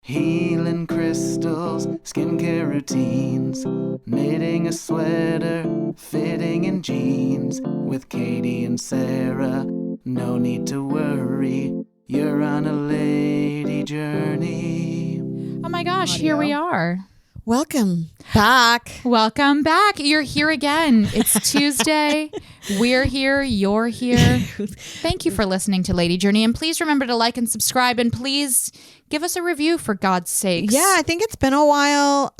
Healing crystals, skincare routines, knitting a sweater, fitting in jeans. With Katie and Sarah, no need to worry, you're on a lady journey. Oh my gosh, Here we are. Welcome back. Welcome back. You're here again. It's Tuesday. We're here. You're here. Thank you for listening to Lady Journey. And please remember to like and subscribe. And please give us a review for God's sakes. Yeah, I think it's been a while.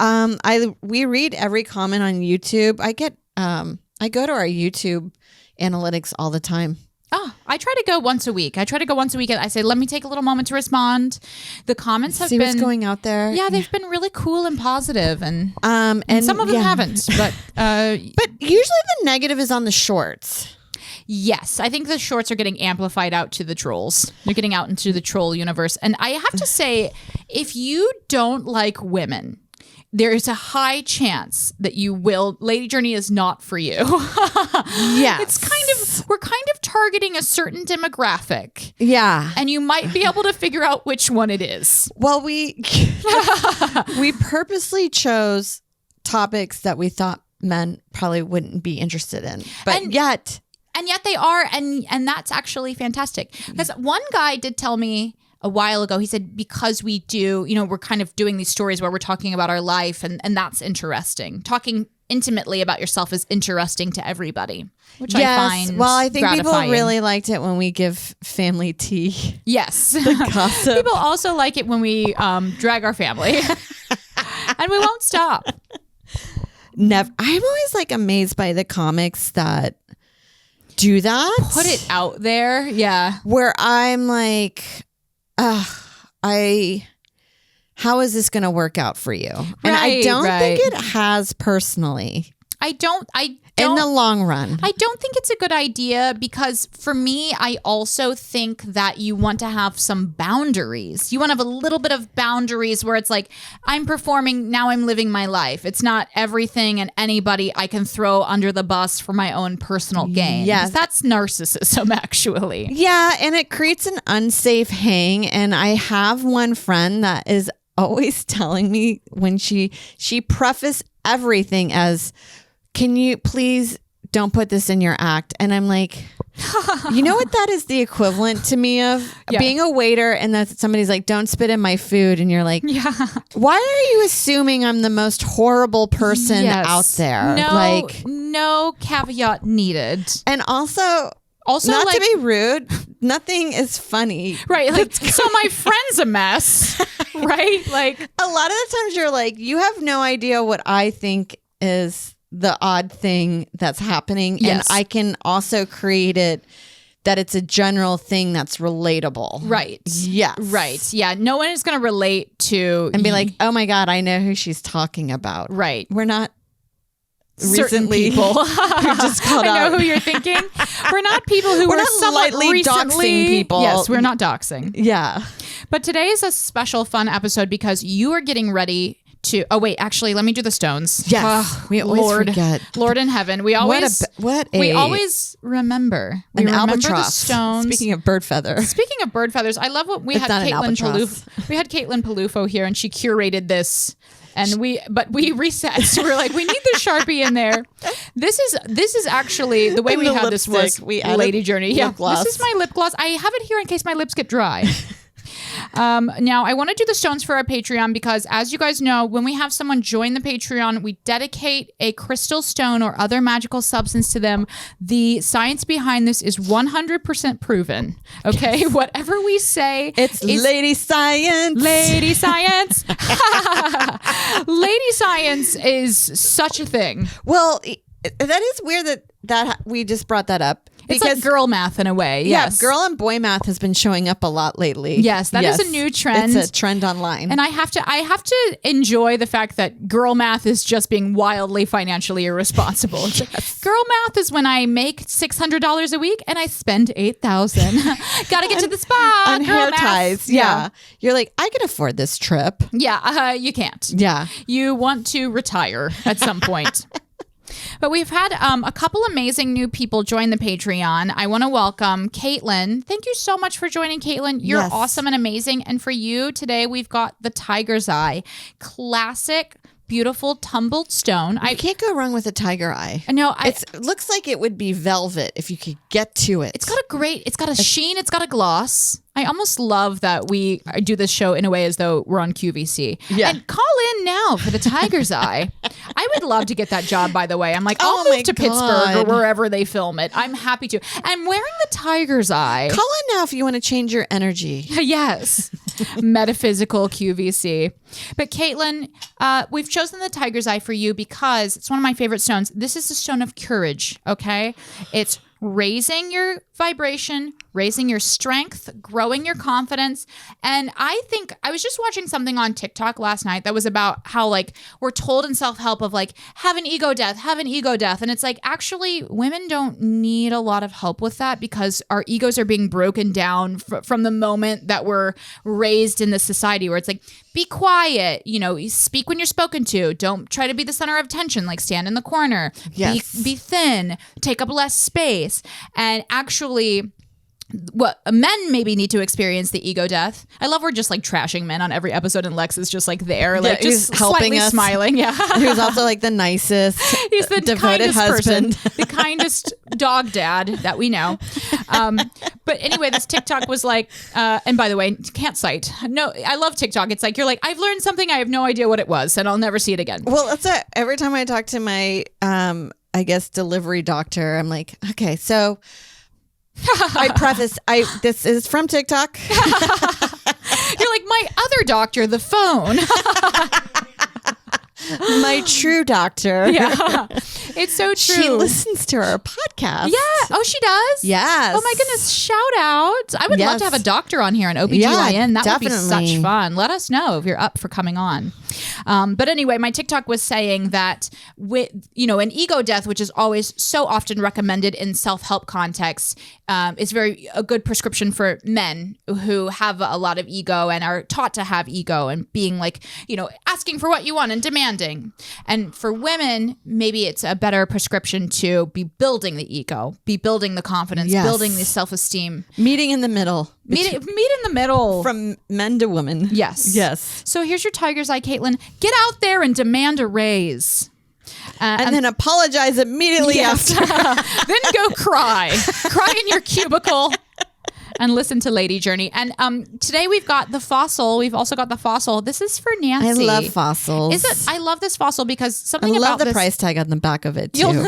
We read every comment on YouTube. I go to our YouTube analytics all the time. Oh, I try to go once a week. And I say, let me take a little moment to respond. The comments have See been what's going out there. Yeah, they've been really cool and positive, and some of them haven't. But usually the negative is on the shorts. Yes, I think the shorts are getting amplified out to the trolls. They're getting out into the troll universe. And I have to say, if you don't like women, there is a high chance that you will. Lady Journey is not for you. Yeah, we're kind of targeting a certain demographic. Yeah, and you might be able to figure out which one it is. Well, we purposely chose topics that we thought men probably wouldn't be interested in, but yet they are, and that's actually fantastic. Because one guy did tell me a while ago, he said, because we do, we're kind of doing these stories where we're talking about our life, and that's interesting. Talking intimately about yourself is interesting to everybody, which I find well, I think gratifying. People really liked it when we give family tea. Yes. The gossip. People also like it when we drag our family. And we won't stop. Never. I'm always like amazed by the comics that do that. Put it out there. Yeah. Where I'm like, how is this going to work out for you? And I don't think it has personally. I don't. In the long run. I don't think it's a good idea, because for me, I also think that you want to have some boundaries. You want to have a little bit of boundaries where it's like, I'm performing, now I'm living my life. It's not everything and anybody I can throw under the bus for my own personal gain. Yes. That's narcissism, actually. Yeah, and it creates an unsafe hang. And I have one friend that is always telling me, when she prefaced everything as, can you please don't put this in your act? And I'm like, you know what that is the equivalent to me of? Yeah. Being a waiter, and that somebody's like, don't spit in my food. And you're like, yeah. Why are you assuming I'm the most horrible person out there? No caveat needed. And also not to be rude, nothing is funny. Right. Like, so my friend's a mess. Right? Like, a lot of the times you're like, you have no idea what I think is the odd thing that's happening. Yes. And I can also create it that it's a general thing that's relatable. Right. Yes. Right. Yeah. No one is going to relate to and be like, oh my God, I know who she's talking about. Right. We're not certain recently people who just called I know out. who you're thinking. We're not people who we're were not somewhat lightly recently doxing people. Yes, we're not doxing. Yeah. But today is a special fun episode because you are getting ready to. Oh wait, actually, let me do the stones. Yes, we always forget. Lord in heaven, we always we always remember. We remember albatross. The stones. Speaking of bird feathers, I love what we had. Caitlin Palufo. We had Caitlin Palufo here, and she curated this. And we reset. So we're like, we need the Sharpie in there. This is actually the way we had this was Lady Journey. Yeah, this is my lip gloss. I have it here in case my lips get dry. Now, I want to do the stones for our Patreon because, as you guys know, when we have someone join the Patreon, we dedicate a crystal stone or other magical substance to them. The science behind this is 100% proven. Okay? Yes. Whatever we say, it's Lady Science. Lady Science. Lady Science is such a thing. Well, that is weird that we just brought that up. It's like girl math in a way. Yes. Yeah, girl and boy math has been showing up a lot lately. Yes, that is a new trend. It's a trend online. And I have to enjoy the fact that girl math is just being wildly financially irresponsible. Yes. Girl math is when I make $600 a week and I spend $8,000. Gotta get to the spa. On hair ties. Yeah. You're like, I can afford this trip. Yeah, you can't. Yeah. You want to retire at some point. But we've had a couple amazing new people join the Patreon. I want to welcome Caitlin. Thank you so much for joining, Caitlin. You're awesome and amazing. And for you today, we've got the Tiger's Eye. Classic, beautiful tumbled stone. I can't go wrong with a tiger eye. No, it looks like it would be velvet if you could get to it. It's got a sheen, it's got a gloss. I almost love that we do this show in a way as though we're on QVC. Yeah. And call in now for the Tiger's Eye. I would love to get that job, by the way. I'm like, I'll move to Pittsburgh or wherever they film it. I'm happy to. I'm wearing the Tiger's Eye. Call in now if you want to change your energy. Yes. Metaphysical QVC. But Caitlin, we've chosen the Tiger's Eye for you because it's one of my favorite stones. This is a stone of courage, okay? It's raising your vibration, raising your strength, growing your confidence. And I think I was just watching something on TikTok last night that was about how like we're told in self-help of like, have an ego death. And it's like, actually, women don't need a lot of help with that because our egos are being broken down from the moment that we're raised in this society where it's like, be quiet, you speak when you're spoken to. Don't try to be the center of attention, like stand in the corner. Yes. Be thin, take up less space. And actually, what men maybe need to experience the ego death. I love we're just like trashing men on every episode, and Lex is just like there, like just helping us, smiling. Yeah, who's also like the nicest. He's the devoted husband, the kindest dog dad that we know. But anyway, this TikTok was like, and by the way, can't cite. No, I love TikTok. It's like you're like, I've learned something. I have no idea what it was, and I'll never see it again. Well, that's it. Every time I talk to my, I guess delivery doctor, I'm like, okay, so. I preface, this is from TikTok. You're like, my other doctor, the phone. My true doctor. Yeah. It's so true. She listens to our podcast. Yeah. Oh, she does? Yes. Oh my goodness. Shout out. I would love to have a doctor on here, an OBGYN. Yeah, that definitely. would be such fun. Let us know if you're up for coming on. But anyway, my TikTok was saying that with, an ego death, which is always so often recommended in self-help contexts, is a good prescription for men who have a lot of ego and are taught to have ego and being like, asking for what you want and demanding. And for women, maybe it's a better prescription to be building the ego, be building the confidence, building the self-esteem. Meeting in the middle. Meet in the middle. From men to women. Yes. Yes. So here's your Tiger's Eye, Caitlin. Get out there and demand a raise. And then apologize immediately after. Then go cry. Cry in your cubicle and listen to Lady Journey. And today we've got the fossil. We've also got the fossil. This is for Nancy. I love fossils. I love this fossil because something I love about the price tag on the back of it too.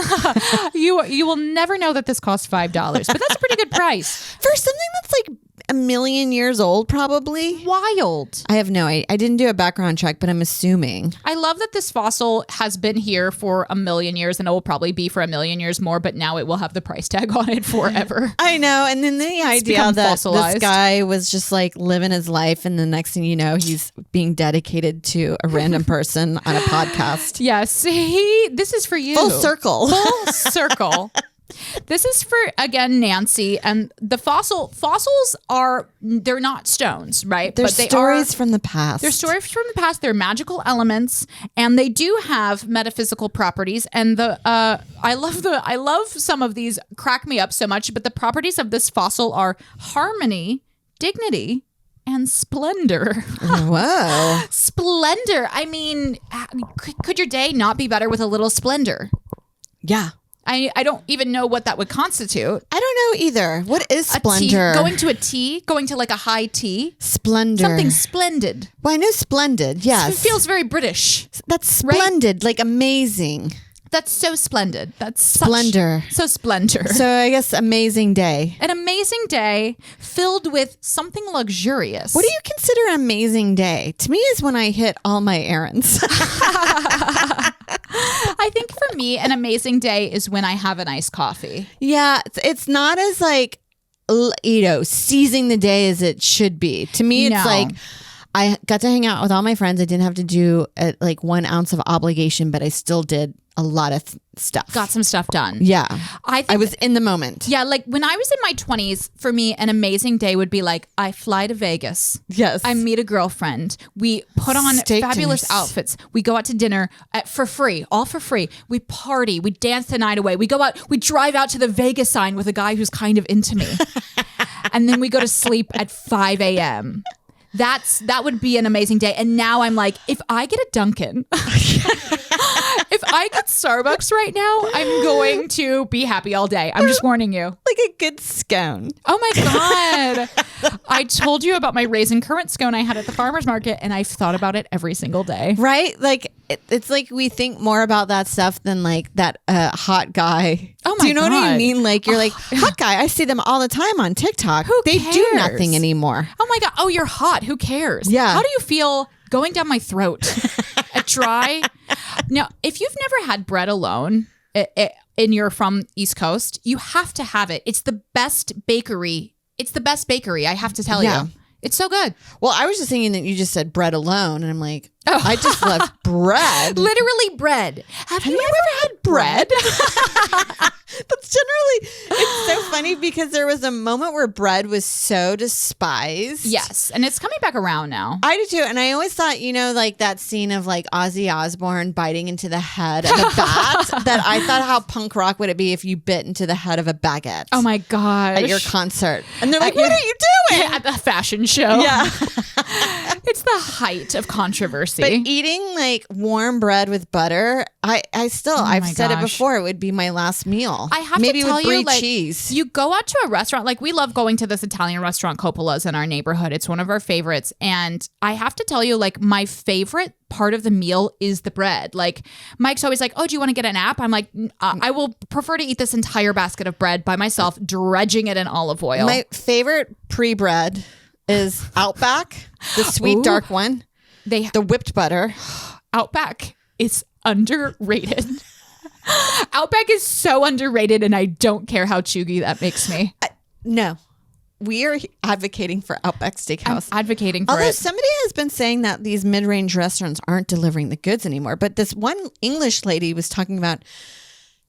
You will never know that this costs $5, but that's a pretty good price. For something that's like 1,000,000 years old, probably. Wild. I have no idea. I didn't do a background check, but I'm assuming. I love that this fossil has been here for 1,000,000 years, and it will probably be for 1,000,000 years more, but now it will have the price tag on it forever. I know. And then the idea that this guy was just like living his life, and the next thing you know, he's being dedicated to a random person on a podcast. Yes. This is for you. Full circle. Full circle. This is for, again, Nancy. And the fossils they're not stones, right? They're stories from the past. They're stories from the past. They're magical elements, and they do have metaphysical properties. And I love some of these, crack me up so much, but the properties of this fossil are harmony, dignity, and splendor. Whoa. Splendor. I mean, could your day not be better with a little splendor? Yeah. I don't even know what that would constitute. I don't know either. What is splendor? Going to a tea? Going to like a high tea? Splendor. Something splendid. Well, I know splendid. Yes. It feels very British. That's splendid, right? Like amazing. That's so splendid. That's splendor. So splendor. So I guess amazing day. An amazing day filled with something luxurious. What do you consider an amazing day? To me is when I hit all my errands. I think for me, an amazing day is when I have a nice coffee. Yeah, it's not as like, seizing the day as it should be. To me, it's like, I got to hang out with all my friends. I didn't have to do like 1 ounce of obligation, but I still did a lot of stuff. Got some stuff done. Yeah. I was in the moment. Yeah, like when I was in my 20s, for me, an amazing day would be like, I fly to Vegas. Yes. I meet a girlfriend. We put on Steak fabulous dinners. outfits. We go out to dinner for free, all for free. We party. We dance the night away. We go out. We drive out to the Vegas sign with a guy who's kind of into me. And then we go to sleep at 5 a.m. That would be an amazing day. And now I'm like, if I get a Dunkin', if I get Starbucks right now, I'm going to be happy all day. I'm just warning you. Like a good scone. Oh my God. I told you about my raisin currant scone I had at the farmer's market, and I've thought about it every single day. Right? Like, it's like we think more about that stuff than like that hot guy. Oh my Do you know what I God. mean? Like, you're like, hot guy, I see them all the time on TikTok. They do cares? nothing anymore. Oh my God. Oh, you're hot. Who cares? Yeah. How do you feel going down my throat? A dry? Now, if you've never had bread alone and you're from East Coast, you have to have it. It's the best bakery. It's the best bakery, I have to tell Yeah. you. It's so good. Well, I was just thinking that you just said bread alone. And I'm like, I just love bread. Literally bread. Have you ever had bread? That's generally, it's so funny because there was a moment where bread was so despised. Yes. And it's coming back around now. I do too. And I always thought, like that scene of like Ozzy Osbourne biting into the head of a bat, that I thought, how punk rock would it be if you bit into the head of a baguette? Oh my gosh. At your concert. And they're like, what are you doing? At the fashion show. Yeah. It's the height of controversy. But eating like warm bread with butter, I've said it gosh. before, it would be my last meal. I have Maybe to tell with you, brie like, cheese. you go out to a restaurant, like we love going to this Italian restaurant, Coppola's, in our neighborhood. It's one of our favorites. And I have to tell you, like, my favorite part of the meal is the bread. Like, Mike's always like, oh, do you want to get an app? I'm like, I will prefer to eat this entire basket of bread by myself, dredging it in olive oil. My favorite pre-bread is Outback, the sweet Ooh. dark one. The whipped butter. Outback is underrated. Outback is so underrated, and I don't care how chuggy that makes me. No, we are advocating for Outback Steakhouse. I'm advocating for Although it. somebody has been saying that these mid-range restaurants aren't delivering the goods anymore. But this one English lady was talking about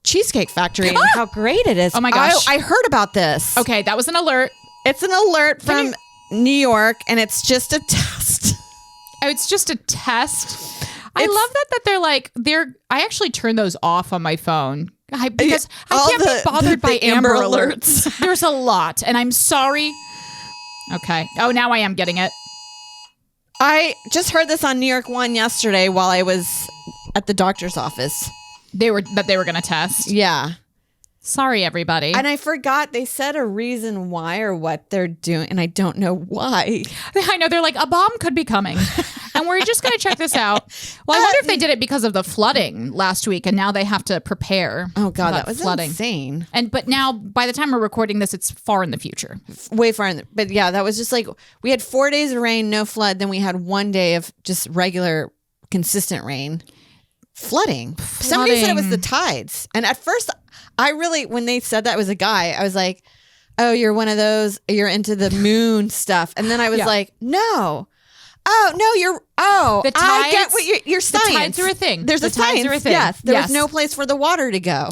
Cheesecake Factory and how great it is. Oh my gosh. I heard about this. Okay, that was an alert. It's an alert from New York, and it's just a test. Oh, it's just a test. I love that they're like, I actually turn those off on my phone because I can't be bothered by Amber Alerts. There's a lot, and I'm sorry. Okay. Oh, now I am getting it. I just heard this on New York One yesterday while I was at the doctor's office. They were going to test. Yeah. Sorry, everybody. And I forgot they said a reason why or what they're doing, and I don't know why. I know, they're like, a bomb could be coming. And we're just going to check this out. Well, I wonder if they did it because of the flooding last week, and now they have to prepare. Oh, God, for that was flooding. insane. But now, by the time we're recording this, it's far in the future. Way far in the, but yeah, that was just like, we had 4 days of rain, no flood. Then we had 1 day of just regular, consistent rain. Flooding. Somebody said it was the tides. And at first, when they said that was a guy, I was like, oh, you're one of those, you're into the moon stuff. And then I was like, no. Oh, no, The tides, I get what you're science. The tides are a thing. There's the a science. Are a thing. Yes. There was no place for the water to go.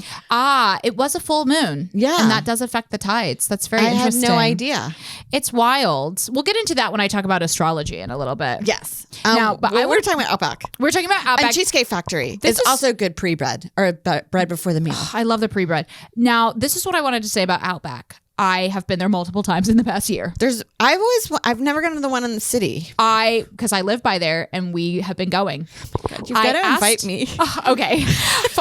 It was a full moon. Yeah. And that does affect the tides. That's very interesting. I had no idea. It's wild. We'll get into that when I talk about astrology in a little bit. Yes. Now, but we're talking about Outback. We're talking about Outback. And Cheesecake Factory. This is also good pre-bread or bread before the meal. I love the pre-bread. Now, this is what I wanted to say about Outback. I have been there multiple times in the past year. I've never gone to the one in the city. Because I live by there and we have been going. You've got to invite me. Okay.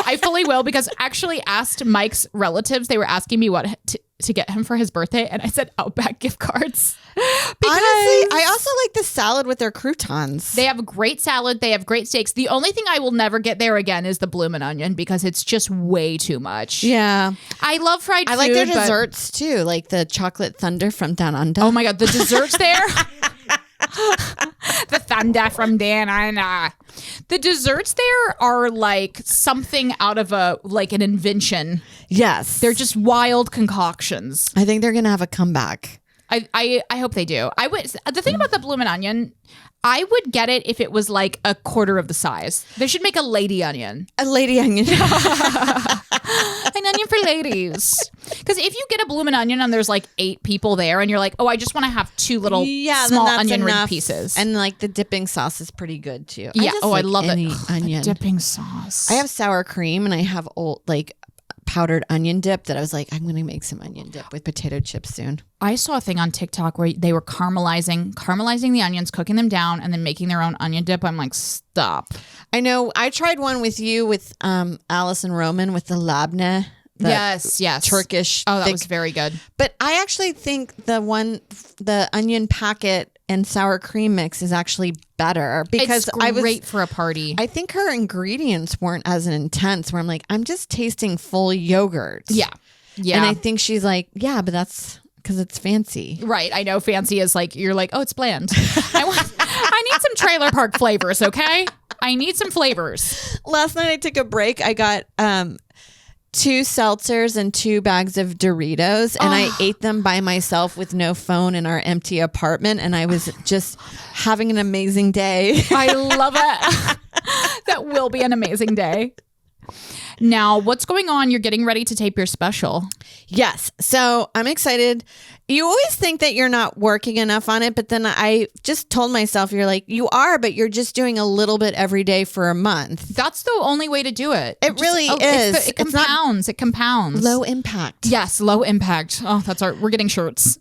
I fully will, because I actually asked Mike's relatives. They were asking me what to get him for his birthday, and I said Outback gift cards. Honestly, I also like the salad with their croutons. They have a great salad. They have great steaks. The only thing I will never get there again is the bloomin' onion, because it's just way too much. Yeah. I love fried food. I like their desserts too, like the chocolate thunder from Down Under. Oh my God, the desserts there. The thunder from Down Under. The desserts there are like something out of an invention. Yes. They're just wild concoctions. I think they're going to have a comeback. I hope they do. The thing about the bloomin' onion, I would get it if it was like a quarter of the size. They should make a lady onion. A lady onion. An onion for ladies. Because if you get a bloomin' onion and there's like 8 people there and you're like, oh, I just want to have 2 little small onion ring pieces. And like the dipping sauce is pretty good too. Yeah. I love it. Onion. Dipping sauce. I have sour cream and I have old like powdered onion dip that I was like, I'm going to make some onion dip with potato chips soon. I saw a thing on TikTok where they were caramelizing the onions, cooking them down, and then making their own onion dip. I'm like, stop. I know. I tried one with you with Alice and Roman with the labneh. Yes. Turkish. Oh, that was very good. But I actually think the onion packet and sour cream mix is actually better because it's great for a party. I think her ingredients weren't as intense where I'm like, I'm just tasting full yogurt. Yeah. And I think she's like, yeah, but that's because it's fancy. Right. I know fancy is like, you're like, oh, it's bland. I need some trailer park flavors, okay? I need some flavors. Last night I took a break. I got 2 seltzers and 2 bags of Doritos, and I ate them by myself with no phone in our empty apartment, and I was just having an amazing day. I love it. That will be an amazing day. Now, what's going on? You're getting ready to tape your special. Yes. So I'm excited. You always think that you're not working enough on it, but then I just told myself, you're like, you are, but you're just doing a little bit every day for a month. That's the only way to do it. It really is. It compounds. It compounds. Low impact. Yes, low impact. Oh, we're getting shirts.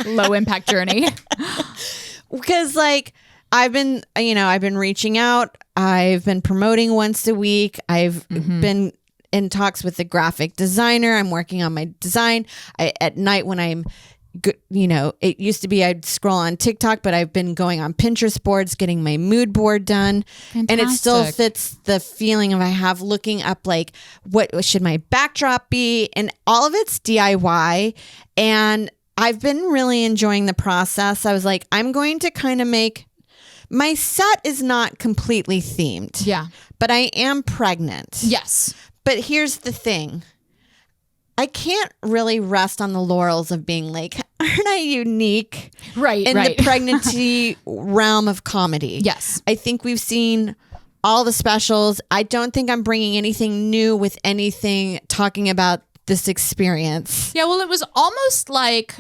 Low impact journey. Because like I've been reaching out. I've been promoting once a week. I've been in talks with the graphic designer. I'm working on my design. At night when I'm, it used to be I'd scroll on TikTok, but I've been going on Pinterest boards, getting my mood board done. Fantastic. And it still fits the feeling of I have looking up like, what should my backdrop be? And all of it's DIY. And I've been really enjoying the process. I was like, I'm going to kind of my set is not completely themed. Yeah. But I am pregnant. Yes. But here's the thing. I can't really rest on the laurels of being like, aren't I unique? Right. In the pregnancy realm of comedy. Yes. I think we've seen all the specials. I don't think I'm bringing anything new with anything talking about this experience. Yeah, well, it was almost like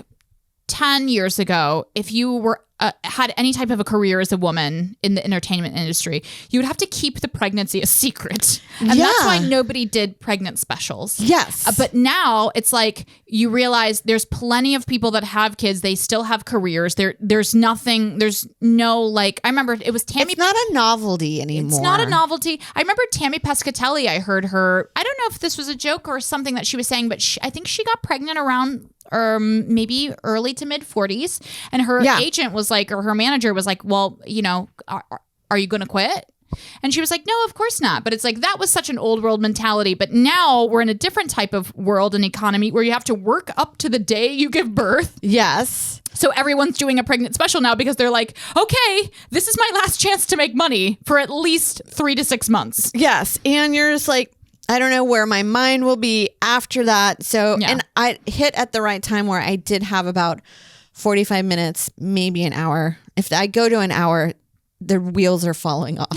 10 years ago, if you were had any type of a career as a woman in the entertainment industry, you would have to keep the pregnancy a secret. And that's why nobody did pregnant specials. Yes. But now it's like you realize there's plenty of people that have kids. They still have careers. There's no like, I remember it was Tammy. It's not a novelty anymore. It's not a novelty. I remember Tammy Pescatelli, I heard her, I don't know if this was a joke or something that she was saying, but I think she got pregnant around maybe early to mid 40s. And her agent was like, or her manager was like, well, are you going to quit? And she was like, no, of course not. But it's like, that was such an old world mentality. But now we're in a different type of world and economy where you have to work up to the day you give birth. Yes. So everyone's doing a pregnant special now because they're like, okay, this is my last chance to make money for at least 3 to 6 months. Yes. And you're just like, I don't know where my mind will be after that. So, and I hit at the right time where I did have about 45 minutes, maybe an hour. If I go to an hour, the wheels are falling off.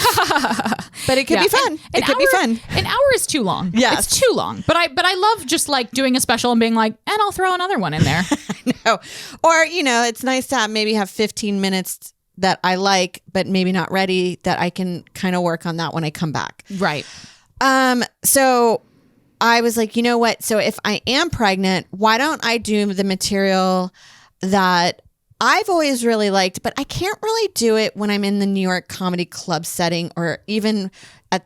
But it could be fun. It could be fun. An hour is too long. Yes. It's too long. But I love just like doing a special and being like, and I'll throw another one in there. I know. Or, it's nice to have 15 minutes that I like, but maybe not ready, that I can kind of work on that when I come back. Right. So I was like, you know what? So if I am pregnant, why don't I do the material that I've always really liked, but I can't really do it when I'm in the New York Comedy Club setting or even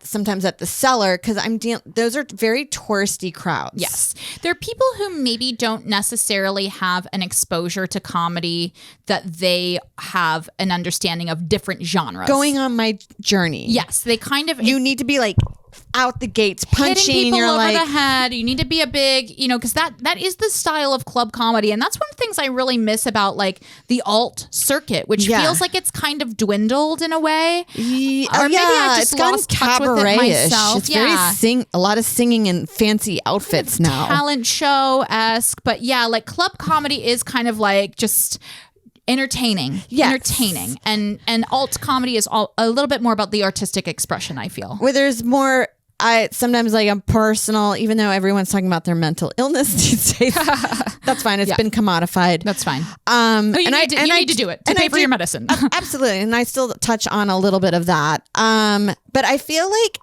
sometimes at the Cellar, because those are very touristy crowds. Yes. There are people who maybe don't necessarily have an exposure to comedy, that they have an understanding of different genres. Going on my journey. Yes. They kind of... You need to be like out the gates, punching. Hitting people you're over like, the head. You need to be a big, because that is the style of club comedy. And that's one of the things I really miss about like the alt circuit, which feels like it's kind of dwindled in a way. Or maybe I just lost touch with it myself. It's very a lot of singing and fancy outfits now. Talent show-esque. But yeah, like club comedy is kind of like just entertaining. Yes. Entertaining. And alt comedy is a little bit more about the artistic expression, I feel. Where there's more, sometimes like a personal, even though everyone's talking about their mental illness these days. That's fine. It's been commodified. That's fine. You need to do it to pay for your medicine. Absolutely. And I still touch on a little bit of that. But I feel like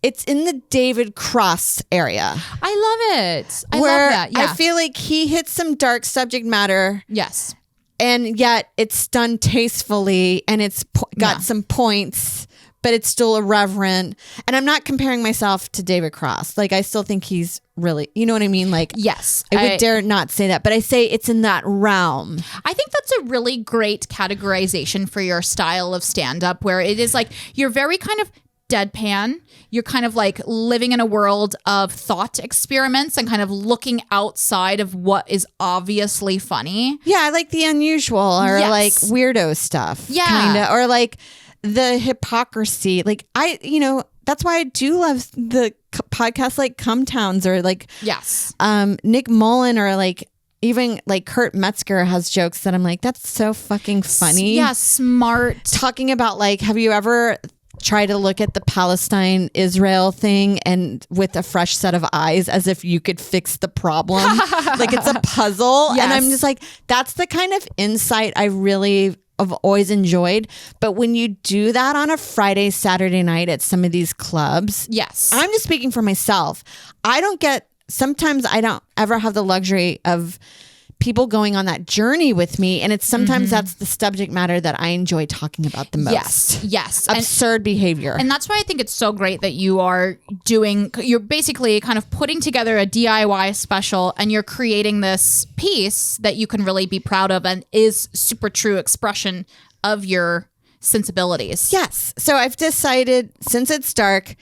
it's in the David Cross area. I love it. I love that. Yeah. I feel like he hits some dark subject matter. Yes. And yet it's done tastefully and it's got some points, but it's still irreverent. And I'm not comparing myself to David Cross. Like, I still think he's really, you know what I mean? Like, yes, I would dare not say that, but I say it's in that realm. I think that's a really great categorization for your style of stand-up, where it is like, you're very kind of deadpan. You're kind of like living in a world of thought experiments and kind of looking outside of what is obviously funny. Yeah, I like the unusual or like weirdo stuff. Yeah. Kinda, or like the hypocrisy. Like that's why I do love the podcasts like Come Towns or like Nick Mullen or like even like Kurt Metzger has jokes that I'm like, that's so fucking funny. Yeah, smart. Talking about like, have you ever try to look at the Palestine-Israel thing and with a fresh set of eyes as if you could fix the problem? Like it's a puzzle. Yes. And I'm just like, that's the kind of insight I really have always enjoyed. But when you do that on a Friday, Saturday night at some of these clubs, yes, I'm just speaking for myself. Sometimes I don't ever have the luxury of people going on that journey with me, and it's sometimes that's the subject matter that I enjoy talking about the most. Yes. Absurd behavior. And that's why I think it's so great that you're basically kind of putting together a DIY special, and you're creating this piece that you can really be proud of and is super true expression of your sensibilities. Yes. So I've decided, since it's dark,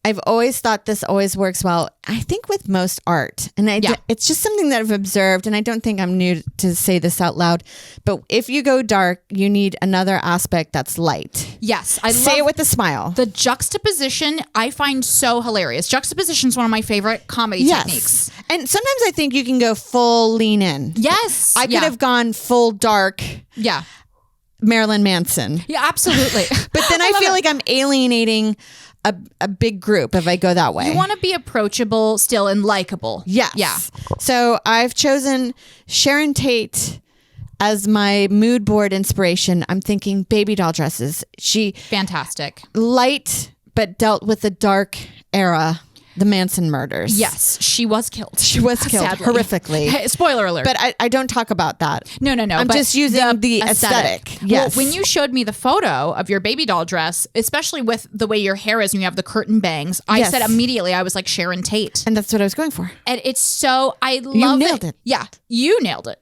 I've always thought this always works well, I think, with most art. And it's just something that I've observed, and I don't think I'm new to say this out loud, but if you go dark, you need another aspect that's light. Yes. Say it with a smile. The juxtaposition I find so hilarious. Juxtaposition is one of my favorite comedy techniques. And sometimes I think you can go full lean in. Yes. I could have gone full dark. Yeah. Marilyn Manson. Yeah, absolutely. But then I feel like I'm alienating a big group if I go that way. You want to be approachable still and likable. Yes. Yeah. So I've chosen Sharon Tate as my mood board inspiration. I'm thinking baby doll dresses. Fantastic. Light, but dealt with the dark era. The Manson murders. Yes, she was killed. She was killed horrifically. Hey, spoiler alert. But I don't talk about that. No. I'm just using the aesthetic. Yes. Well, when you showed me the photo of your baby doll dress, especially with the way your hair is and you have the curtain bangs, I said immediately, I was like Sharon Tate. And that's what I was going for. And it's so, I love it. You nailed it. Yeah, you nailed it.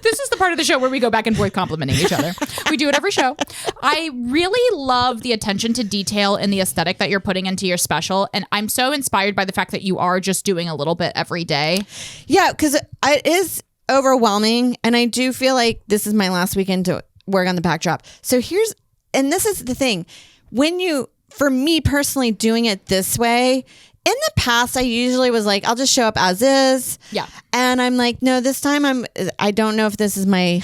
This is the part of the show where we go back and forth complimenting each other. We do it every show. I really love the attention to detail and the aesthetic that you're putting into your special, and I'm so inspired by the fact that you are just doing a little bit every day. Yeah, because it is overwhelming, and I do feel like this is my last weekend to work on the backdrop. So this is the thing, for me personally, doing it this way, in the past, I usually was like, I'll just show up as is. Yeah. And I'm like, no, this time I don't know if this is my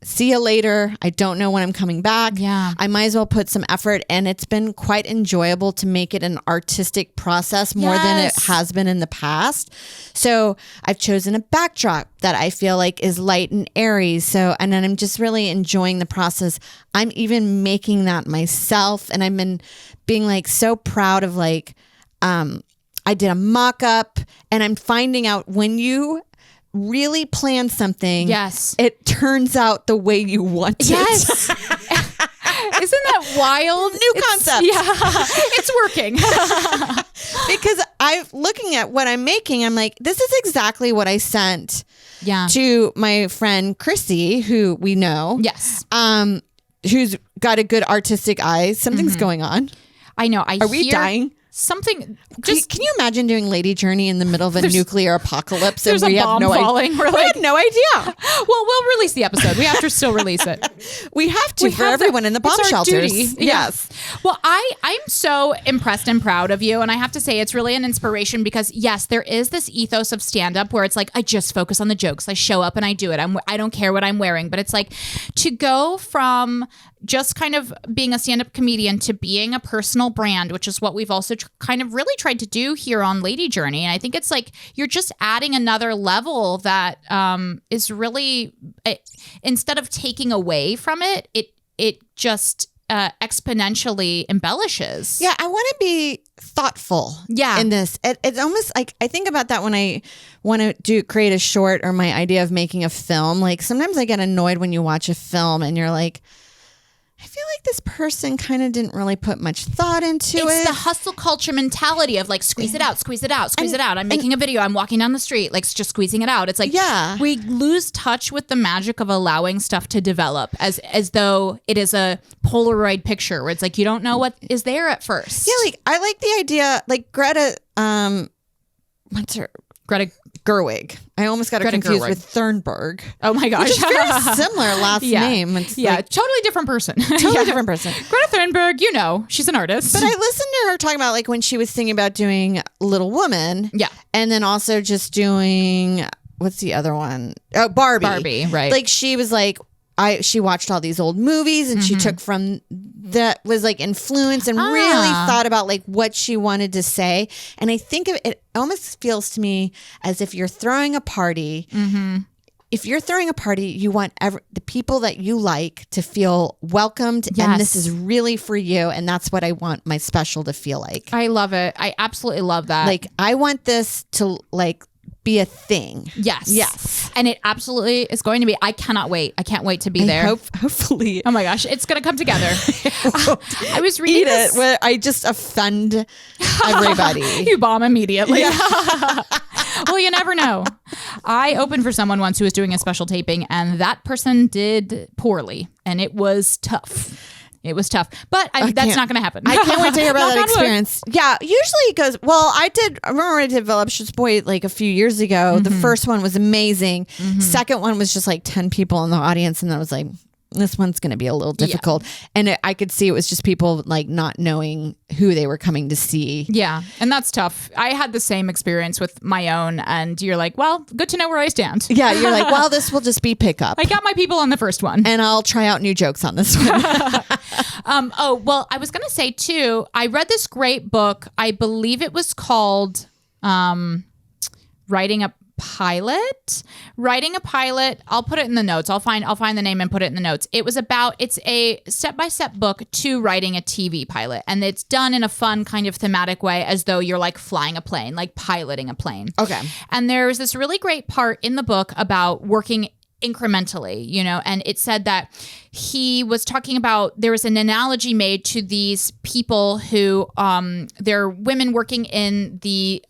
see you later. I don't know when I'm coming back. Yeah. I might as well put some effort. And it's been quite enjoyable to make it an artistic process more than it has been in the past. So I've chosen a backdrop that I feel like is light and airy. And then I'm just really enjoying the process. I'm even making that myself. And I've been being like so proud of like, I did a mock-up, and I'm finding out when you really plan something, it turns out the way you want it. Yes. Isn't that wild? New concept. Yeah, it's working. Because I'm looking at what I'm making, I'm like, this is exactly what I sent to my friend Chrissy, who we know. Yes. Who's got a good artistic eye. Something's going on. I know. Are we dying? Something. Can you imagine doing Lady Journey in the middle of a nuclear apocalypse? There's and we a have bomb no falling. We had no idea. Well, we'll release the episode. We have to still release it. We have to for everyone in the bomb shelters. Duty. Yes. Well, I'm so impressed and proud of you. And I have to say, it's really an inspiration because, yes, there is this ethos of stand-up where it's like, I just focus on the jokes. I show up and I do it. I don't care what I'm wearing. But it's like to go from just kind of being a stand-up comedian to being a personal brand, which is what we've also kind of really tried to do here on Lady Journey. And I think it's like you're just adding another level that is really, instead of taking away from it, it just exponentially embellishes. Yeah, I want to be thoughtful in this. It's almost like I think about that when I want to create a short or my idea of making a film. Like sometimes I get annoyed when you watch a film and you're like, I feel like this person kind of didn't really put much thought into it. It's the hustle culture mentality of like, squeeze it out, squeeze it out, squeeze it out. I'm making a video. I'm walking down the street, like just squeezing it out. It's like, we lose touch with the magic of allowing stuff to develop as though it is a Polaroid picture where it's like, you don't know what is there at first. Yeah. Like I like the idea, like Greta, what's her? Greta Gerwig. I almost got her confused with Thunberg. Oh my gosh. Which is very similar last name. It's totally different person. Totally different person. Greta Thunberg, you know, she's an artist. But I listened to her talking about like when she was thinking about doing Little Woman. Yeah. And then also just doing, what's the other one? Oh, Barbie. Barbie, right. Like she was like, she watched all these old movies and she took from that was like influence and really thought about like what she wanted to say. And I think of it almost feels to me as if you're throwing a party. If you're throwing a party, you want the people that you like to feel welcomed. Yes. And this is really for you. And that's what I want my special to feel like. I love it. I absolutely love that. Like I want this to like be a thing. Yes. And it absolutely is going to be. I cannot wait. I can't wait to be there. Hopefully. Oh my gosh. It's going to come together. I was reading this. Where I just offend everybody. You bomb immediately. Yeah. Well, you never know. I opened for someone once who was doing a special taping and that person did poorly and it was tough. It was tough, but that's not going to happen. I can't wait to hear about that experience. Yeah, usually it goes, well, I remember when I did Voluptuous Boy like a few years ago. The first one was amazing. Second one was just like 10 people in the audience. And I was like, this one's going to be a little difficult. Yeah. And I could see it was just people like not knowing who they were coming to see. Yeah. And that's tough. I had the same experience with my own and you're like, well, good to know where I stand. Yeah. You're like, well, this will just be pickup. I got my people on the first one. And I'll try out new jokes on this one. Well, I was going to say too, I read this great book. I believe it was called Writing a Pilot. I'll put it in the notes. I'll find the name and put it in the notes. It's a step-by-step book to writing a TV pilot. And it's done in a fun kind of thematic way as though you're like flying a plane, like piloting a plane. Okay. And there's this really great part in the book about working incrementally, you know, and it said that he was talking about, there was an analogy made to these people who they're women working in the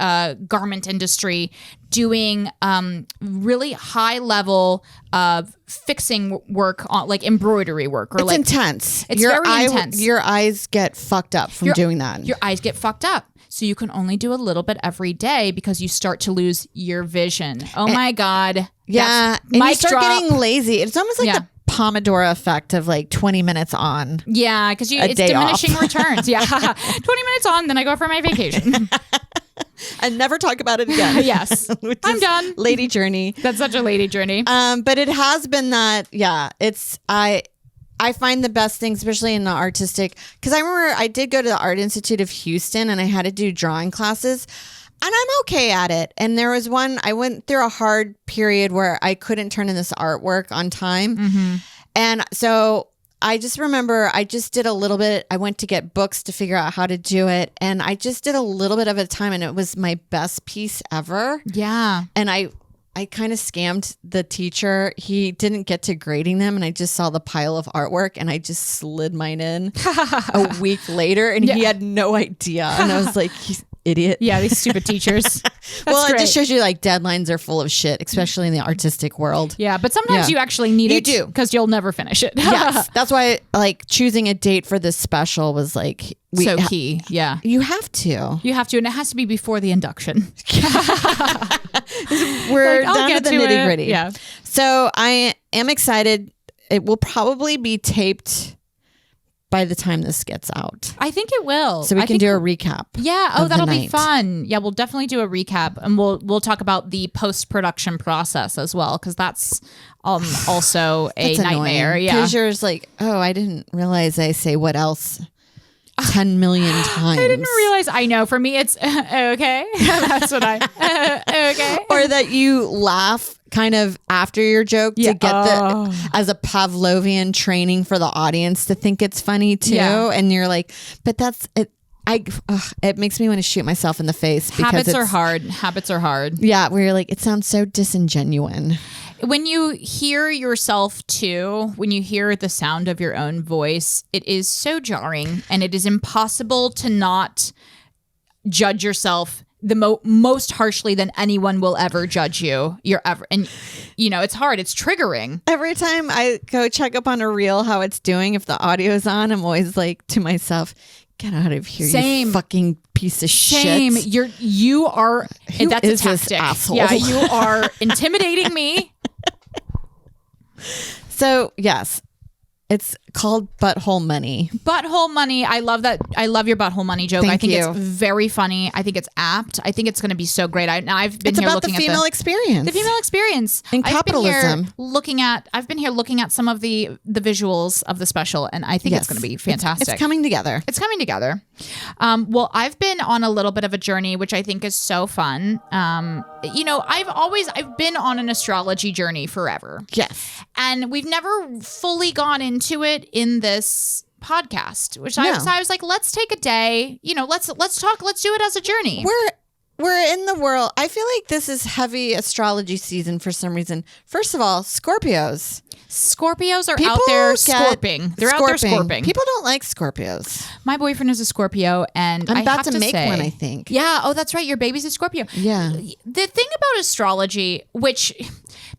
garment industry doing really high level of fixing work on like embroidery work or it's like intense. It's very intense. Your eyes get fucked up from doing that. Your eyes get fucked up. So you can only do a little bit every day because you start to lose your vision. Oh my God. Yeah. And you start getting lazy. It's almost like the Pomodoro effect of like 20 minutes on. Yeah, because it's diminishing returns. Yeah. 20 minutes on, then I go for my vacation. And never talk about it again. Yes. I'm done. Lady journey. That's such a lady journey. But it has been that, I find the best things, especially in the artistic, because I remember I did go to the Art Institute of Houston and I had to do drawing classes and I'm okay at it. And there was one, I went through a hard period where I couldn't turn in this artwork on time. And so I just remember I just did a little bit. I went to get books to figure out how to do it. And I just did a little bit of a time and it was my best piece ever. Yeah. And I kind of scammed the teacher. He didn't get to grading them and I just saw the pile of artwork and I just slid mine in a week later and he had no idea. And I was like, he's idiot. Yeah, these stupid teachers. Well, it just shows you like deadlines are full of shit, especially in the artistic world. Yeah, but sometimes you actually need it. You do. Because you'll never finish it. Yes. That's why like choosing a date for this special was like so key. Yeah. You have to. You have to. And it has to be before the induction. We're down to the nitty gritty. Yeah. So I am excited. it will probably be taped by the time this gets out. I think it will. So we can do a recap. Yeah. Oh, that'll be fun. Yeah, we'll definitely do a recap, and we'll talk about the post-production process as well, because that's also a nightmare. Yeah, because you're just like, oh, I didn't realize I say what else 10 million times. I didn't realize. I know. For me, it's okay. That's what okay. Or that you laugh kind of after your joke to get as a Pavlovian training for the audience to think it's funny too. Yeah. And you're like, but that's it. It makes me want to shoot myself in the face. Because Habits are hard. Yeah. Where you're like, it sounds so disingenuous. When you hear yourself too, when you hear the sound of your own voice, it is so jarring, and it is impossible to not judge yourself the most harshly than anyone will ever judge you. And it's hard. It's triggering. Every time I go check up on a reel how it's doing, if the audio is on, I'm always like to myself, get out of here, you fucking piece of shit. You are. That's is a tactic. This asshole? Yeah, you are intimidating me. So yes, it's called Butthole Money. Butthole Money. I love that. I love your butthole money joke. I think it's very funny. I think it's apt. I think it's going to be so great. I've been here looking at the female experience. The female experience in capitalism. I've been here looking at some of the visuals of the special, and I think it's going to be fantastic. It's coming together. Well, I've been on a little bit of a journey, which I think is so fun. I've been on an astrology journey forever. Yes. And we've never fully gone into it in this podcast, which I was like, let's take a day, let's talk, let's do it as a journey. We're in the world. I feel like this is heavy astrology season for some reason. First of all, Scorpios are out there scorping. They're out there scorping. People don't like Scorpios. My boyfriend is a Scorpio, and I'm about to make one, I think. Yeah. Oh, that's right. Your baby's a Scorpio. Yeah. The thing about astrology, which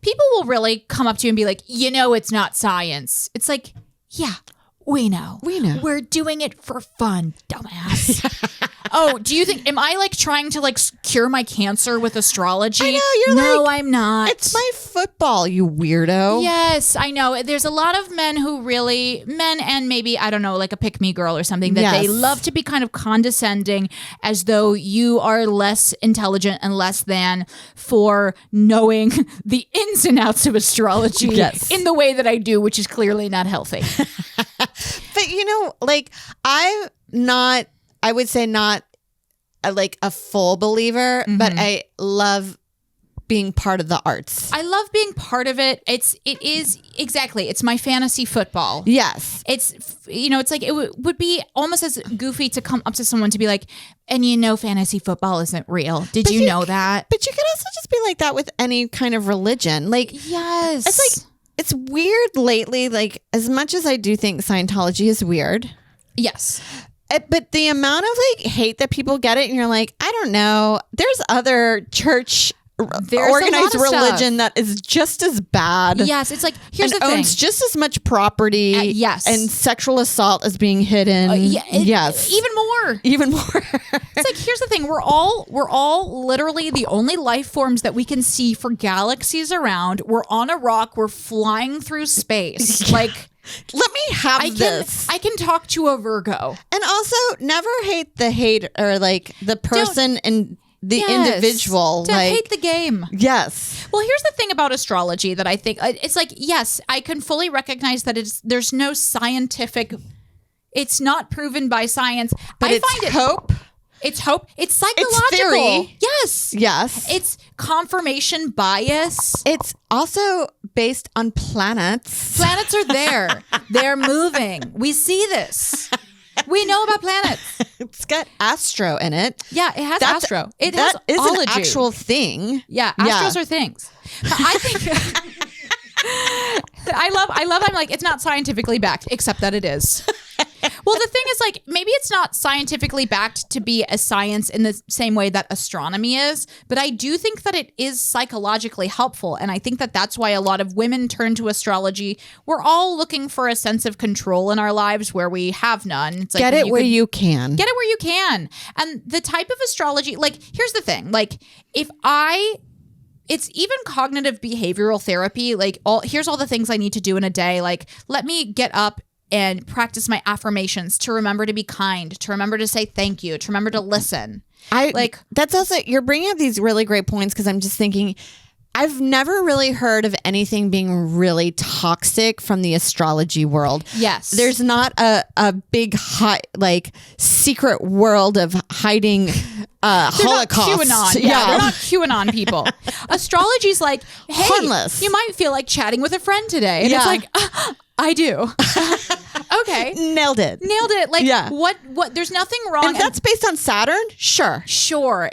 people will really come up to you and be like, it's not science. It's like, yeah, we know. We're doing it for fun, dumbass. Oh, do you think, am I like trying to like cure my cancer with astrology? I know, No, I'm not. It's my football, you weirdo. Yes, I know. There's a lot of men and maybe, I don't know, like a pick-me girl or something, that they love to be kind of condescending, as though you are less intelligent and less than for knowing the ins and outs of astrology in the way that I do, which is clearly not healthy. But I would say not like a full believer, but I love being part of the arts. I love being part of it. It's my fantasy football. Yes. It's like it would be almost as goofy to come up to someone to be like, and fantasy football isn't real. Did you know that? But you could also just be like that with any kind of religion. Like, yes. It's like, it's weird lately. Like, as much as I do think Scientology is weird. Yes. But the amount of like hate that people get it, and you're like, I don't know. There's other church organized religion that is just as bad. Yes, it's like, here's the thing. Owns just as much property. Yes. And sexual assault is being hidden. Yes. Even more. It's like, here's the thing. We're all literally the only life forms that we can see for galaxies around. We're on a rock. We're flying through space. Like, let me have this. I can talk to a Virgo. And also, never hate the hate or like the person and the individual. Don't hate the game. Yes. Well, here's the thing about astrology that I think it's like, yes, I can fully recognize that there's no scientific. It's not proven by science. But I find hope. It's hope. It's psychological. It's theory. Yes. Yes. It's confirmation bias. It's also based on planets. Planets are there. They're moving. We see this. We know about planets. It's got astro in it. Yeah, it has astro. That is an actual thing. Yeah, astros are things. I think... I'm like, it's not scientifically backed, except that it is. Well, the thing is, like, maybe it's not scientifically backed to be a science in the same way that astronomy is, but I do think that it is psychologically helpful. And I think that that's why a lot of women turn to astrology. We're all looking for a sense of control in our lives where we have none. It's like, get it where you can. Get it where you can. And the type of astrology, like, here's the thing. Like, if I it's even cognitive behavioral therapy. Like here's all the things I need to do in a day. Like, let me get up and practice my affirmations, to remember to be kind, to remember to say thank you, to remember to listen. That's also, you're bringing up these really great points, because I'm just thinking, I've never really heard of anything being really toxic from the astrology world. Yes. There's not a big secret world of hiding Holocaust. QAnon. Yeah, they're not QAnon people. Astrology's like, hey, harmless. You might feel like chatting with a friend today. And it's like, I do. Okay. Nailed it. Like, what, there's nothing wrong. And if that's based on Saturn, sure.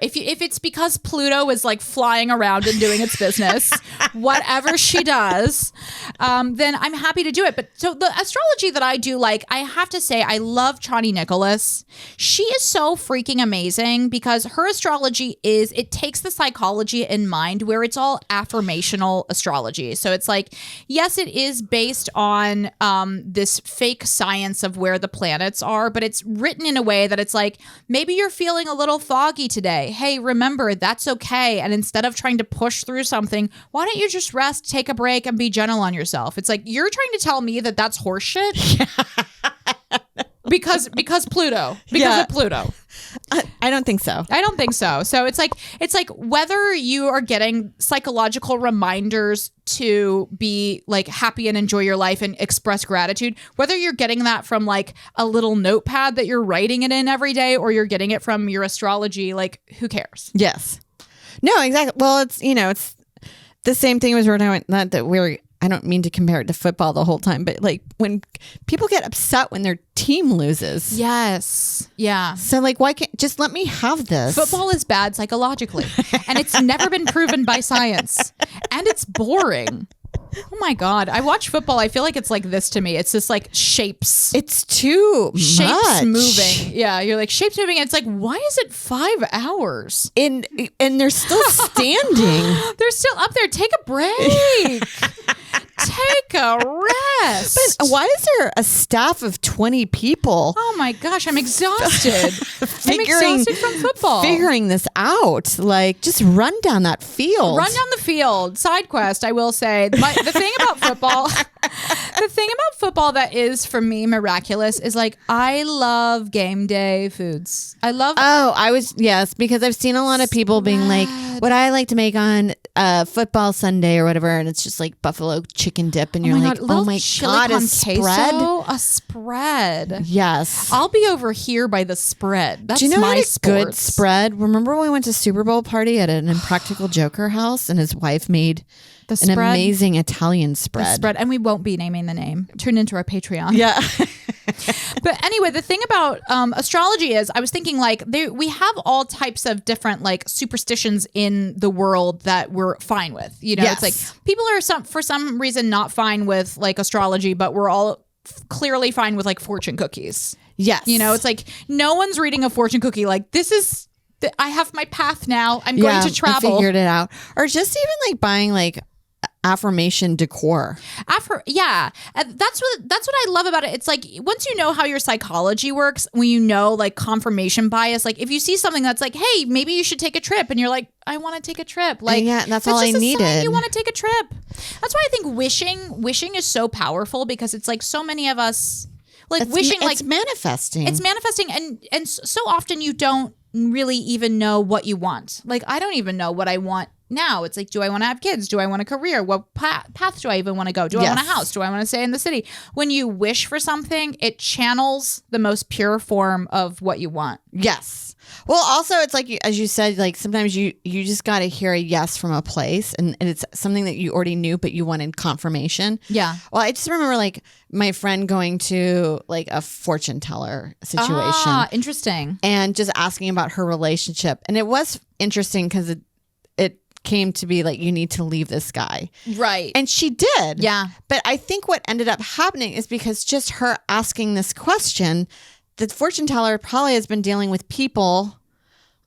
If it's because Pluto is like flying around and doing its business, whatever she does, then I'm happy to do it. But so the astrology that I do, like, I have to say, I love Chani Nicholas. She is so freaking amazing, because her astrology it takes the psychology in mind, where it's all affirmational astrology. So it's like, yes, it is based on this fake science of where the planets are, but it's written in a way that it's like, maybe you're feeling a little foggy today. Hey, remember, that's okay. And instead of trying to push through something, why don't you just rest, take a break, and be gentle on yourself? It's like, you're trying to tell me that that's horseshit? because Pluto. Because of Pluto. I don't think so. I don't think so. So it's like whether you are getting psychological reminders to be like happy and enjoy your life and express gratitude, whether you're getting that from like a little notepad that you're writing it in every day, or you're getting it from your astrology, like, who cares? Yes. No, exactly. Well, it's the same thing as I don't mean to compare it to football the whole time, but like when people get upset when their team loses. Yes. Yeah. So like, why can't just let me have this? Football is bad psychologically, and it's never been proven by science, and it's boring. Oh my God. I watch football. I feel like it's like this to me. It's just like shapes. It's too shapes much. Moving. Yeah. You're like, shapes moving. And it's like, why is it 5 hours? And they're still standing. They're still up there. Take a break. Take a rest. But why is there a staff of 20 people? Oh my gosh, I'm exhausted. I'm exhausted from football. Figuring this out. Like, just run down that field. Run down the field. Side quest, I will say. The thing about football that is, for me, miraculous is like, I love game day foods. Yes, because I've seen a lot of people being like, what I like to make on football Sunday or whatever, and it's just like buffalo chicken dip, and you're like, oh my God, a spread? A spread. Yes. I'll be over here by the spread. That's Do you know my what a good spread? Remember when we went to Super Bowl party at an Impractical Joker house, and his wife made an amazing Italian spread. And we won't be naming the name. Turn into our Patreon. Yeah. But anyway, the thing about astrology is, I was thinking like we have all types of different like superstitions in the world that we're fine with. You know, It's like people are for some reason not fine with like astrology, but we're all clearly fine with like fortune cookies. Yes. You know, it's like no one's reading a fortune cookie like, this is, I have my path now. I'm going to travel. I figured it out. Or just even like buying like affirmation decor. That's what I love about it. It's like, once you know how your psychology works, when you know like confirmation bias, like if you see something that's like, hey, maybe you should take a trip, and you're like, I want to take a trip. Like, that's all I needed. You want to take a trip. That's why I think wishing is so powerful, because it's like so many of us like wishing, like it's manifesting. It's manifesting, and so often you don't really even know what you want. Like, I don't even know what I want now. It's like, do I want to have kids? Do I want a career? What path do I even want to go? Do I want a house? Do I want to stay in the city? When you wish for something, it channels the most pure form of what you want. Yes. Well, also, it's like, as you said, like sometimes you just got to hear a yes from a place, and it's something that you already knew, but you wanted confirmation. Yeah. Well, I just remember like my friend going to like a fortune teller situation. Ah, interesting. And just asking about her relationship. And it was interesting because it came to be like, you need to leave this guy. Right. And she did. Yeah. But I think what ended up happening is because just her asking this question, the fortune teller probably has been dealing with people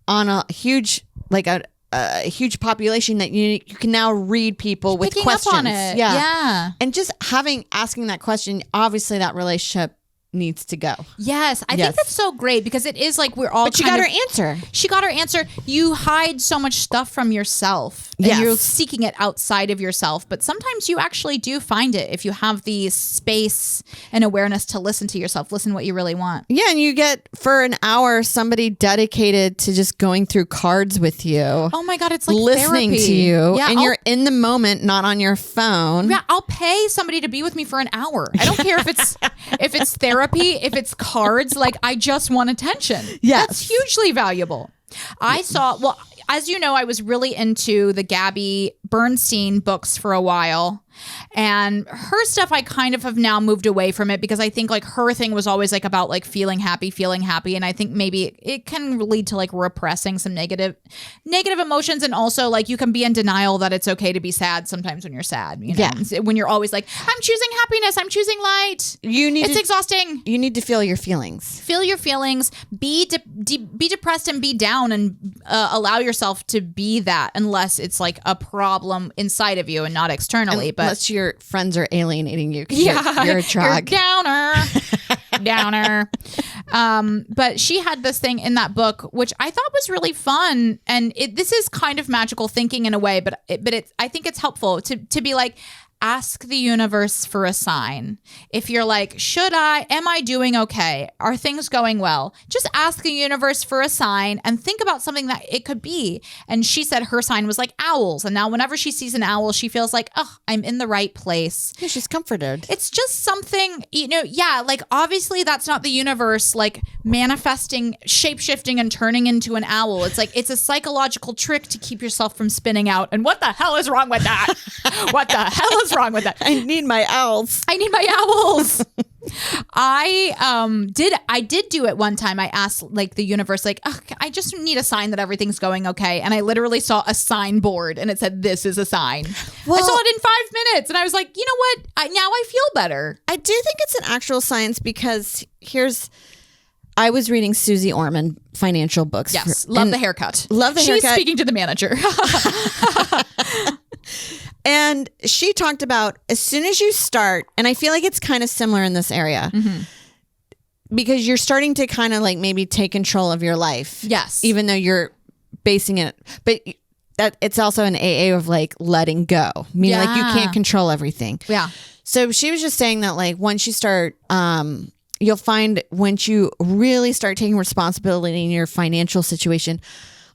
on a huge, like a huge population that you can now read people with questions. Up on it. Yeah. And just asking that question, obviously that relationship needs to go. Yes. I think that's so great because it is like we're all But she got her answer. She got her answer. You hide so much stuff from yourself and you're seeking it outside of yourself. But sometimes you actually do find it if you have the space and awareness to listen to yourself, listen what you really want. Yeah. And you get for an hour somebody dedicated to just going through cards with you. Oh my God. It's like listening therapy. to you. Yeah, and you're in the moment, not on your phone. Yeah. I'll pay somebody to be with me for an hour. I don't care if it's therapy, if it's cards, like I just want attention. Yes. That's hugely valuable. As you know, I was really into the Gabby Bernstein books for a while. And her stuff, I kind of have now moved away from it because I think like her thing was always like about like feeling happy. And I think maybe it can lead to like repressing some negative emotions. And also like you can be in denial that it's okay to be sad sometimes when you're sad. You know? Yeah. When you're always like, I'm choosing happiness. I'm choosing light. It's exhausting. You need to feel your feelings. Feel your feelings. Be depressed and be down and allow yourself to be that unless it's like a problem inside of you and not externally. Unless your friends are alienating you. You're a drag. You're downer. But she had this thing in that book, which I thought was really fun. And this is kind of magical thinking in a way, but I think it's helpful to be like, ask the universe for a sign. If you're like, am I doing okay? Are things going well? Just ask the universe for a sign and think about something that it could be. And she said her sign was like owls. And now whenever she sees an owl, she feels like, oh, I'm in the right place. Yeah, she's comforted. It's just something, like obviously that's not the universe like manifesting, shape-shifting and turning into an owl. It's like, it's a psychological trick to keep yourself from spinning out. And what the hell is wrong with that? What the hell is wrong with that? I need my owls. I did do it one time. I asked like the universe, like, I just need a sign that everything's going okay. And I literally saw a signboard and it said, this is a sign. Well, I saw it in 5 minutes and I was like, you know what? Now I feel better. I do think it's an actual science because I was reading Susie Orman financial books. Yes. Love the haircut. She's speaking to the manager. And she talked about as soon as you start, and I feel like it's kind of similar in this area, because you're starting to kind of like maybe take control of your life. Yes. Even though you're basing it, but that it's also an AA of like letting go, meaning like you can't control everything. Yeah. So she was just saying that like once you start, you'll find once you really start taking responsibility in your financial situation,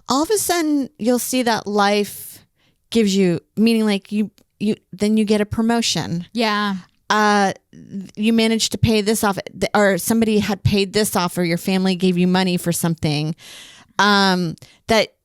all of a sudden you'll see that life gives you, meaning like you then you get a promotion. Yeah. You managed to pay this off, or somebody had paid this off, or your family gave you money for something. That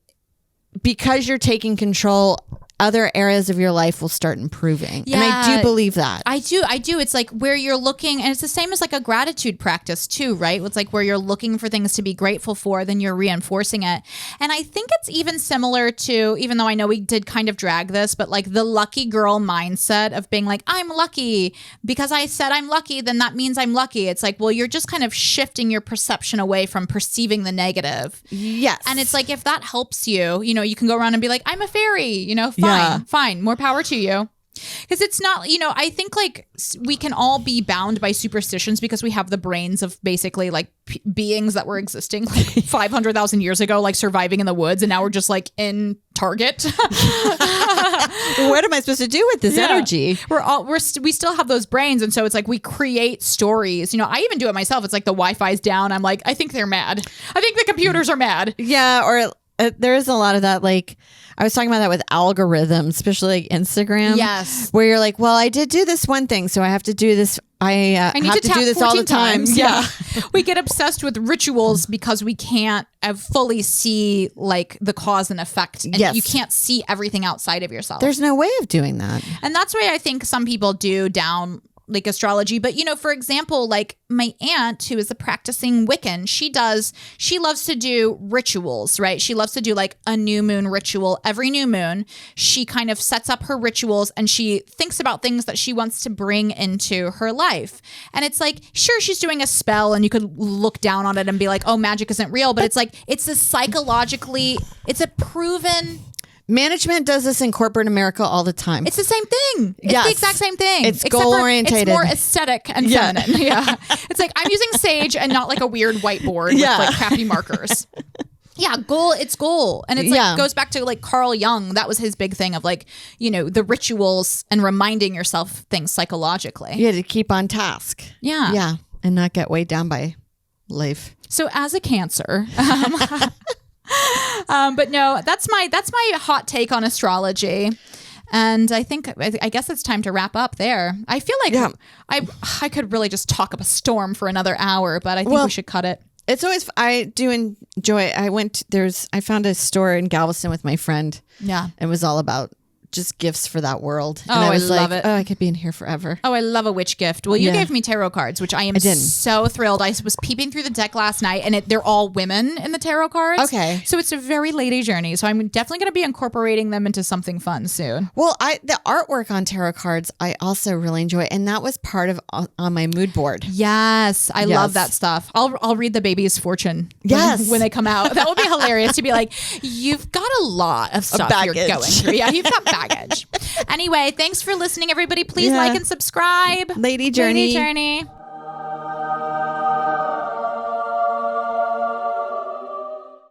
because you're taking control, other areas of your life will start improving. Yeah, and I do believe that. I do. It's like where you're looking, and it's the same as like a gratitude practice too, right? It's like where you're looking for things to be grateful for, then you're reinforcing it. And I think it's even similar to, even though I know we did kind of drag this, but like the lucky girl mindset of being like, I'm lucky because I said I'm lucky, then that means I'm lucky. It's like, well, you're just kind of shifting your perception away from perceiving the negative. Yes. And it's like, if that helps you, you can go around and be like, I'm a fairy, fine, more power to you. Because it's not, I think like we can all be bound by superstitions because we have the brains of basically like beings that were existing like 500,000 years ago, like surviving in the woods. And now we're just like in Target. What am I supposed to do with this energy? We still have those brains. And so it's like we create stories. I even do it myself. It's like the Wi-Fi's down. I'm like, I think they're mad. I think the computers are mad. Yeah. Or there is a lot of that. Like I was talking about that with algorithms, especially like Instagram. Yes. Where you're like, well, I did do this one thing, so I have to do this. I need to do this all the time. Yeah. We get obsessed with rituals because we can't fully see like the cause and effect. And you can't see everything outside of yourself. There's no way of doing that. And that's why I think some people do down like astrology. But, for example, like my aunt, who is a practicing Wiccan, she loves to do rituals, right? She loves to do like a new moon ritual every new moon. She kind of sets up her rituals and she thinks about things that she wants to bring into her life. And it's like, sure, she's doing a spell and you could look down on it and be like, oh, magic isn't real. But it's like, it's a proven Management does this in corporate America all the time. It's the same thing. It's the exact same thing. It's goal-orientated. It's more aesthetic and feminine. Yeah. It's like I'm using sage and not like a weird whiteboard with like happy markers. Yeah, it's goal. And it's like goes back to like Carl Jung. That was his big thing of like, the rituals and reminding yourself things psychologically. Yeah, to keep on task. Yeah. Yeah. And not get weighed down by life. So as a Cancer, but no, that's my hot take on astrology. And I guess it's time to wrap up there. I feel like I could really just talk up a storm for another hour, but I think we should cut it. It's always, I do enjoy, I found a store in Galveston with my friend. Yeah. It was all about just gifts for that world. And I love it. Oh, I could be in here forever. Oh, I love a witch gift. Well, you gave me tarot cards, which I am so thrilled. I was peeping through the deck last night, and they're all women in the tarot cards. Okay. So it's a very lady journey. So I'm definitely going to be incorporating them into something fun soon. Well, the artwork on tarot cards, I also really enjoy, and that was part of on my mood board. Yes, I love that stuff. I'll read the baby's fortune. When they come out. That would be hilarious to be like, you've got a lot of stuff you're going through. Yeah, you've got baggage. Anyway, thanks for listening, everybody. Please like and subscribe. Lady Journey. Lady Journey.